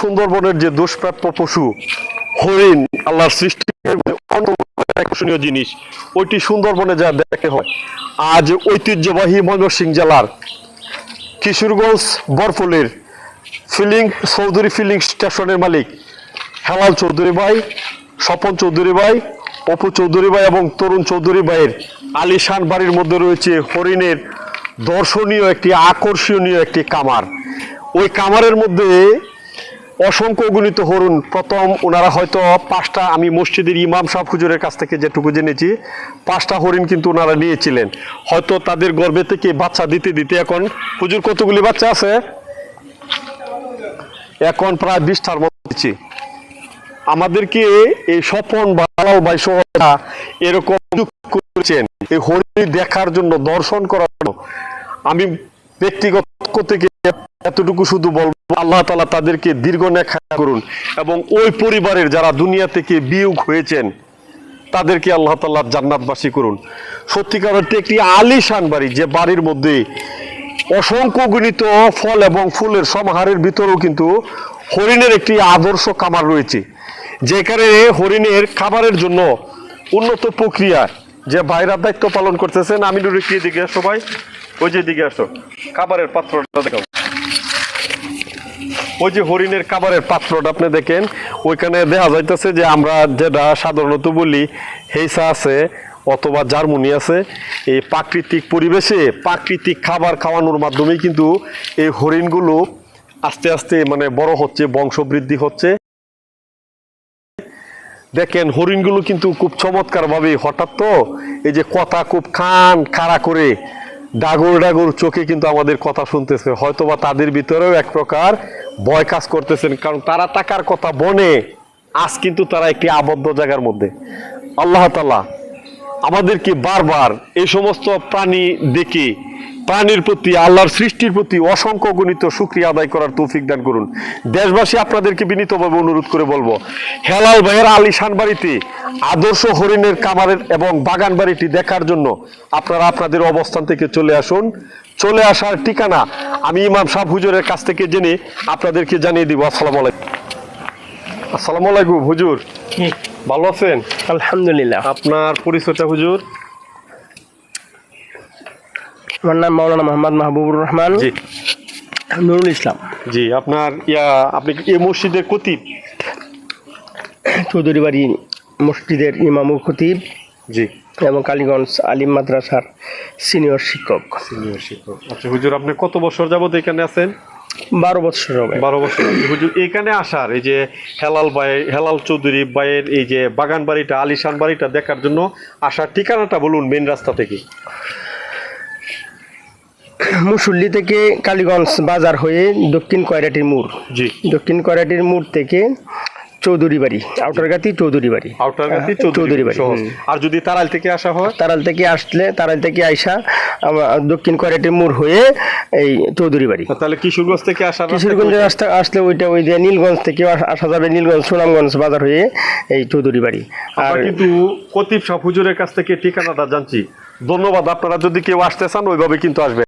সুন্দরবনের যে দুষ্প্রাপ্য পশু হরিণ, আল্লাহর সৃষ্টি আকর্ষণীয় জিনিস, ওইটি সুন্দরবনে যা দেখে হয়। আজ ঐতিহ্যবাহী ময়মনসিংহ জেলার কিশোরগঞ্জ বরফুলের চৌধুরী ফিলিং স্টেশনের মালিক হেলাল চৌধুরী ভাই, স্বপন চৌধুরী ভাই, অপু চৌধুরী ভাই এবং তরুণ চৌধুরী ভাইয়ের আলিশান বাড়ির মধ্যে রয়েছে হরিণের দর্শনীয় একটি আকর্ষণীয় একটি কামার। ওই কামারের মধ্যে অসংখ্য গণিত হরিণ। প্রথম ওনারা হয়তো 5টা, আমি মসজিদের ইমাম সাহেব হুজুরের কাছ থেকে যেটুকু জেনেছি 5টা হরিণ কিন্তু ওনারা নিয়েছিলেন। হয়তো তাদের গর্ভে থেকে বাচ্চা দিতে দিতে এখন হুজুর কতগুলি বাচ্চা আছে? এখন প্রায় 20টার মতো দিচ্ছি। আমাদেরকে এই স্বপন বালাও ভাই এরকম করেছেন এই হরিণ দেখার জন্য, দর্শন করার জন্য। আমি ব্যক্তিগত থেকে এতটুকু শুধু বলবো, আল্লাহ তাআলা তাদেরকে দীর্ঘ নেক হায়াত করুন এবং ওই পরিবারের যারা দুনিয়া থেকে বিয়োগ হয়েছেন তাদেরকে আল্লাহ তাআলা জান্নাতবাসী করুন। সত্যিকার অর্থে একটি আলিশান বাড়ি, যে বাড়ির মধ্যে অসংখ্য গণিত ফল এবং ফুলের সমাহারের ভিতরেও কিন্তু হরিণের একটি আদর্শ কামার রয়েছে, যেখানে হরিণের খাবারের জন্য উন্নত প্রক্রিয়া যে ভাইরা দায়িত্ব পালন করতেছেন। আমি কি দিকে আসো ভাই, ওই যে দিকে আসো, খাবারের পাত্রটা দেখাও। ওই যে হরিণের খাবারের পাত্রটা আপনি দেখেন, ওইখানে দেখা যাইতেছে যে আমরা যেটা সাধারণত বলি হেইসা আছে অথবা জার্মনি আছে। এই প্রাকৃতিক পরিবেশে প্রাকৃতিক খাবার খাওয়ানোর মাধ্যমেই কিন্তু এই হরিণগুলো আস্তে আস্তে মানে বড় হচ্ছে, বংশবৃদ্ধি হচ্ছে। দেখেন হরিণগুলো কিন্তু খুব চমৎকার ভাবে, হঠাৎ তো এই যে কথা খুব কান খাড়া করে ডাগর ডাগর চোখে কিন্তু আমাদের কথা শুনতেছে। হয়তোবা তাদের ভিতরেও এক প্রকার ভয় কাজ করতেছেন, কারণ তারা টাকার কথা বনে, আজ কিন্তু তারা একটি আবদ্ধ জায়গার মধ্যে। আল্লাহ তাআলা আমাদেরকে বারবার এই সমস্ত প্রাণী দেখে প্রাণীর প্রতি, আল্লাহর সৃষ্টির প্রতি অসংখ্য গণিত শুকরিয়া আদায় করার তৌফিক দান করুন। দেশবাসী আপনাদেরকে বিনীতভাবে অনুরোধ করে বলবো, হেলাল ভাইয়ের আলিশান বাড়িতে আদর্শ হরিণের কামারের এবং বাগান বাড়িটি দেখার জন্য আপনারা আপনাদের অবস্থান থেকে চলে আসুন। চলে আসার ঠিকানা আমি ইমাম সাহেব হুজুরের কাছ থেকে জেনে আপনাদেরকে জানিয়ে দিব। আসসালামু আলাইকুম। আসসালামু আলাইকুম হুজুর, ভালো আছেন? আলহামদুলিল্লাহ। আপনার পরিচয়টা হুজুর? আমার নাম মাওলানা মোহাম্মদ মাহবুবুর রহমান। জি। নুরুল ইসলাম। জি। আপনার আপনি এই মসজিদের খতিব? চৌধুরী বাড়ি মসজিদের ইমাম ও খতিব। জি। এবং কালীগঞ্জ আলিম মাদ্রাসার সিনিয়র শিক্ষক। আচ্ছা হুজুর, আপনি কত বছর যাবত এখানে আছেন? 12 বছর হবে। 12 বছর। হুজুর, এখানে আসার এই যে হেলাল চৌধুরী ভাইয়ের এই যে বাগান বাড়িটা, আলিশান বাড়িটা দেখার জন্য আসার ঠিকানাটা বলুন, মেন রাস্তা থেকে। মুসল্লি থেকে কালীগঞ্জ বাজার হয়ে দক্ষিণ কয়রাটির মোড়। জি। দক্ষিণ কয়রাটির মোড় থেকে চৌধুরী বাড়ি, আউটারগাতি চৌধুরী বাড়ি, চৌধুরী বাড়ি। আর যদি তারাল থেকে আসা হয়? তারাল থেকে আসলে, তারাল থেকে আইসা দক্ষিণ কয়রাটির মোড় হয়ে এই চৌধুরী বাড়ি। তাহলে কিশোরগঞ্জ থেকে আসা, কিশোরগঞ্জের রাস্তা আসলে ওইটা ওই যে নীলগঞ্জ থেকে আসা যাবে, নীলগঞ্জ সুনামগঞ্জ বাজার হয়ে এই চৌধুরী বাড়ি। আর কিন্তু খতিব সাহেব হুজুরের কাছ থেকে ঠিকানাটা জানছি। ধন্যবাদ। আপনারা যদি কেউ আসতে চান ওইভাবে কিন্তু আসবে।